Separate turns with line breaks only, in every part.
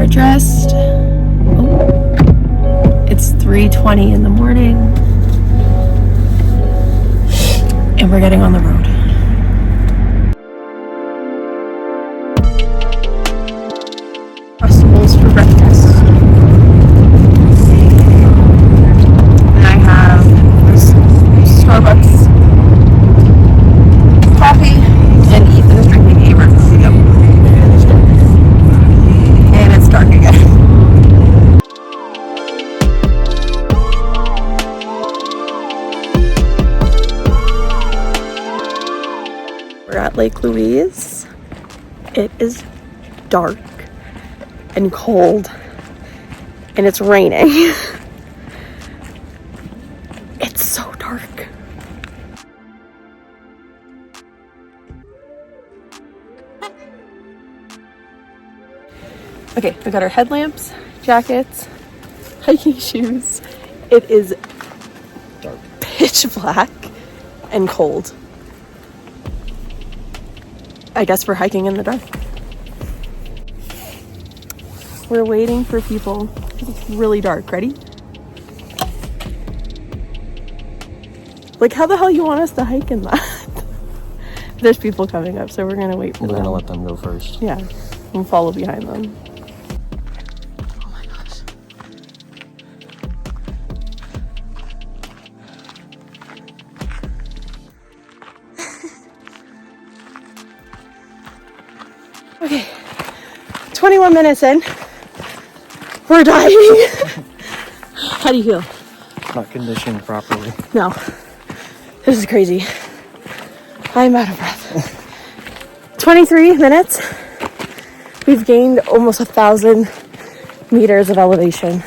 We're dressed. Oh, it's 3:20 in the morning. And we're getting on the road. Vegetables for breakfast. And I have this Starbucks coffee, and Ethan is drinking a Red Bull. Yep. And it's dark again. We're at Lake Louise. It is dark and cold, and it's raining. It's so dark. Okay, we got our headlamps, jackets, hiking shoes. It is dark, pitch black, and cold. I guess we're hiking in the dark. We're waiting for people. It's really dark. Ready? Like, how the hell you want us to hike in that? There's people coming up, so we're gonna wait for them.
We're gonna let them go first.
Yeah, we'll follow behind them. Oh my gosh. Okay, 21 minutes in. We're dying. How do you feel?
Not conditioned properly.
No, this is crazy. I'm out of breath. 23 minutes. We've gained almost 1,000 meters of elevation.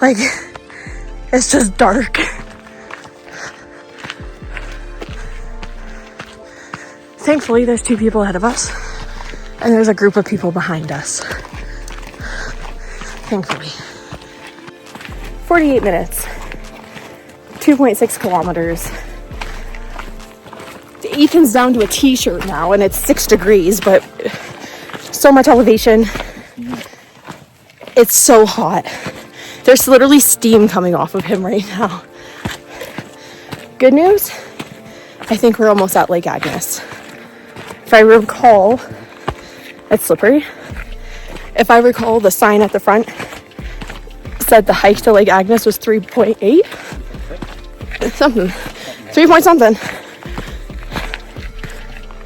Like, it's just dark. Thankfully, there's 2 people ahead of us, and there's a group of people behind us. Thankfully. 48 minutes. 2.6 kilometers. Ethan's down to a t-shirt now, and it's 6 degrees, but so much elevation. It's so hot. There's literally steam coming off of him right now. Good news, I think we're almost at Lake Agnes. If I recall, it's slippery. If I recall, the sign at the front said the hike to Lake Agnes was 3.8 something, 3 point something,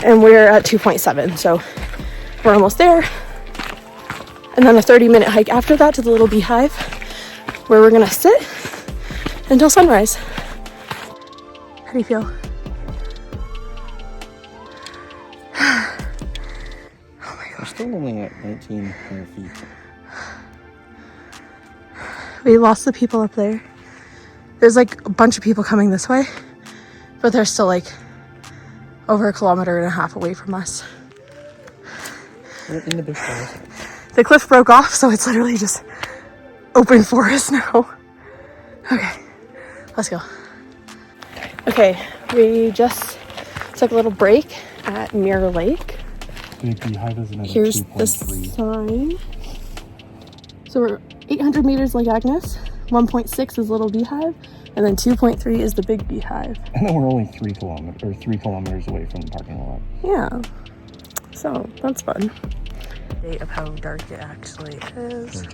and we're at 2.7, so we're almost there. And then a 30-minute hike after that to the Little Beehive, where we're gonna sit until sunrise. How do you feel?
We're still only at 1,900 feet.
We lost the people up there. There's like a bunch of people coming this way, but they're still like over 1.5 kilometers away from us.
We're in the big forest.
The cliff broke off, so it's literally just open forest now. Okay, let's go. Okay, we just took a little break at Mirror Lake.
Big Beehive is another.
Here's the sign. So we're 800 meters Lake Agnes, 1.6 is Little Beehive, and then 2.3 is the Big Beehive.
And then we're only 3 kilometers away from the parking lot.
Yeah, so that's fun. Date of how dark it actually is.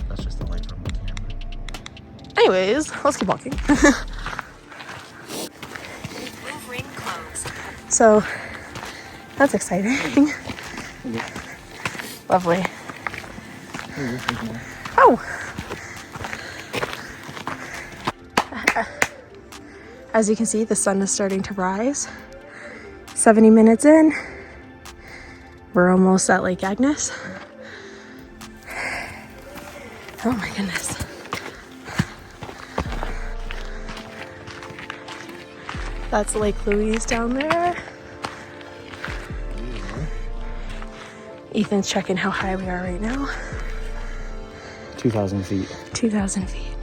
That's just the light from the camera.
Anyways, let's keep walking. So that's exciting. Lovely. Oh! As you can see, the sun is starting to rise. 70 minutes in. We're almost at Lake Agnes. Oh my goodness. That's Lake Louise down there. Ethan's checking how high we are right now.
2,000 feet.
2,000 feet.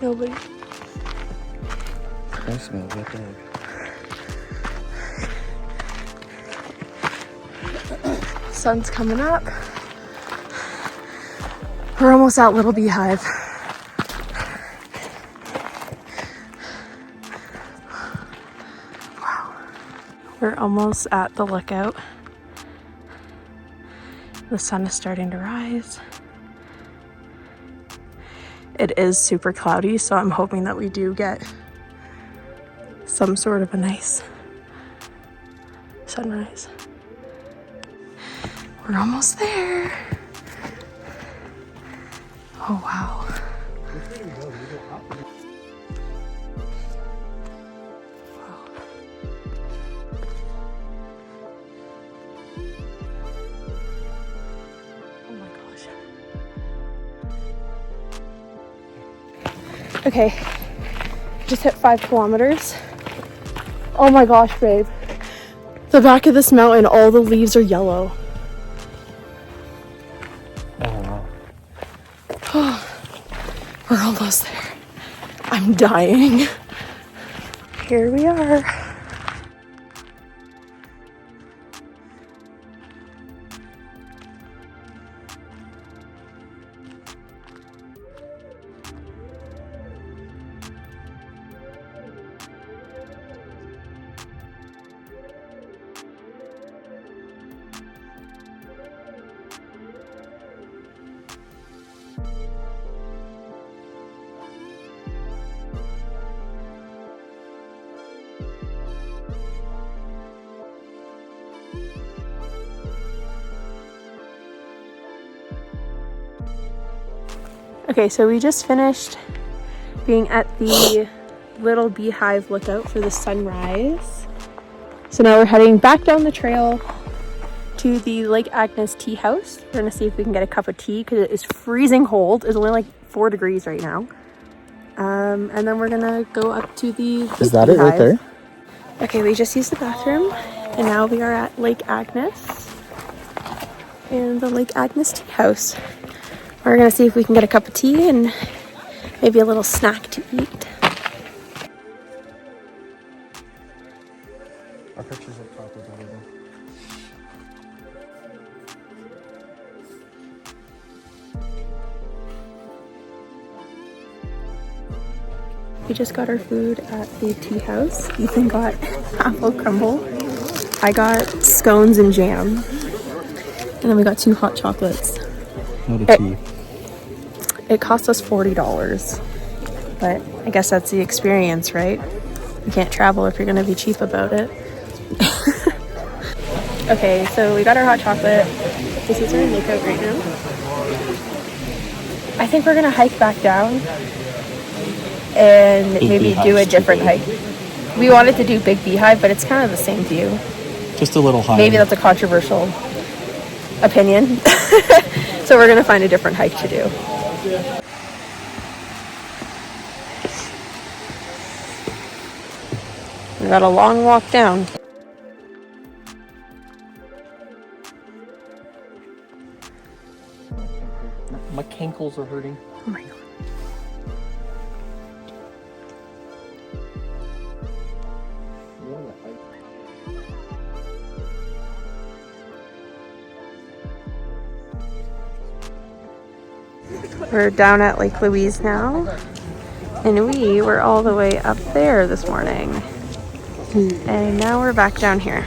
Nobody.
I smell wet dog.
Sun's coming up. We're almost at Little Beehive. Wow. We're almost at the lookout. The sun is starting to rise. It is super cloudy, so I'm hoping that we do get some sort of a nice sunrise. We're almost there. Oh, wow. Oh my gosh. Okay, just hit 5 kilometers. Oh my gosh, babe. The back of this mountain, all the leaves are yellow.
Oh, wow.
We're almost there. I'm dying. Here we are. Okay, so we just finished being at the Little Beehive lookout for the sunrise. So now we're heading back down the trail to the Lake Agnes tea house. We're gonna see if we can get a cup of tea because it is freezing cold. It's only like 4 degrees right now. And then we're gonna go up to the
Is that it right there?
Okay, we just used the bathroom and now we are at Lake Agnes and the Lake Agnes tea house. We're gonna see if we can get a cup of tea and maybe a little snack to eat.
Our pictures of top of everything.
We just got our food at the tea house. Ethan got apple crumble. I got scones and jam. And then we got 2 hot chocolates.
Not a tea.
It cost us $40, but I guess that's the experience, right? You can't travel if you're gonna be cheap about it. Okay, so we got our hot chocolate. This is our lookout right now. I think we're gonna hike back down and maybe do a different hike. We wanted to do Big Beehive, but it's kind of the same view.
Just a little higher.
Maybe that's a controversial opinion. So we're gonna find a different hike to do. We got a long walk down.
My cankles are hurting.
Oh my god. We're down at Lake Louise now, and we were all the way up there this morning, and now we're back down here.